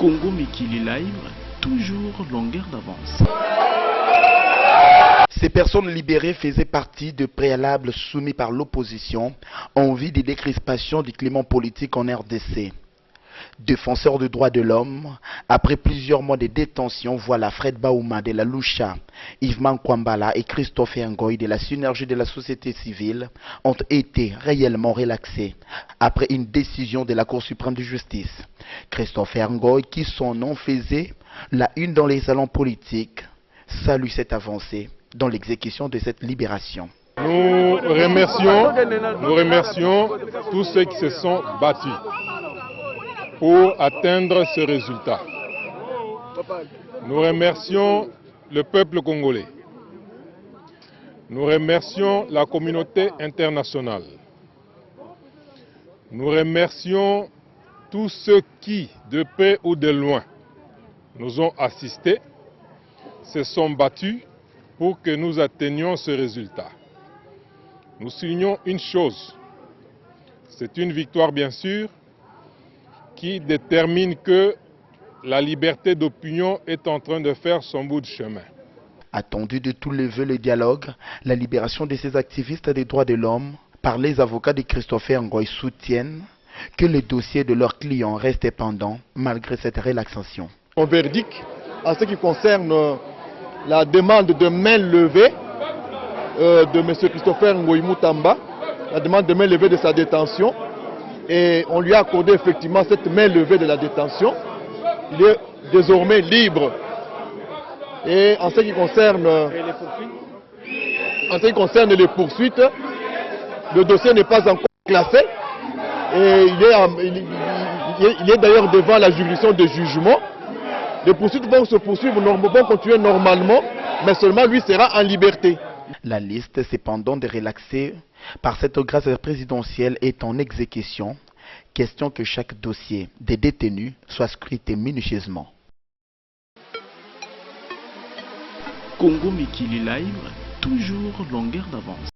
Congo Mikili Live, toujours longueur d'avance. Ces personnes libérées faisaient partie de préalables soumis par l'opposition en vue des décrispations du climat politique en RDC. Défenseurs des droits de l'homme, après plusieurs mois de détention, voilà Fred Baouma de la Lucha, Yves Mankwambala et Christophe Ngoy de la Synergie de la société civile ont été réellement relaxés après une décision de la Cour suprême de justice. Christophe Ngoy, qui son nom faisait la une dans les salons politiques, salue cette avancée dans l'exécution de cette libération. Nous remercions tous ceux qui se sont battus pour atteindre ce résultat. Nous remercions le peuple congolais. Nous remercions la communauté internationale. Nous remercions tous ceux qui, de près ou de loin, nous ont assistés, se sont battus pour que nous atteignions ce résultat. Nous soulignons une chose, c'est une victoire bien sûr, qui détermine que la liberté d'opinion est en train de faire son bout de chemin. Attendu de tous les vœux le dialogue, la libération de ces activistes des droits de l'homme par les avocats de Christophe Ngoy soutiennent que le dossier de leurs clients reste pendant malgré cette relaxation. Mon verdict en ce qui concerne la demande de main levée de M. Christopher Ngoy Mutamba, la demande de main levée de sa détention, et on lui a accordé effectivement cette main levée de la détention. Il est désormais libre. Et en ce qui concerne les poursuites, le dossier n'est pas encore classé. Et il est d'ailleurs devant la juridiction de jugement. Les poursuites vont se poursuivre, vont continuer normalement, mais seulement lui sera en liberté. La liste, cependant, de relaxés par cette grâce présidentielle est en exécution. Question que chaque dossier des détenus soit scruté minutieusement. Congo Mikili Live, toujours longueur d'avance.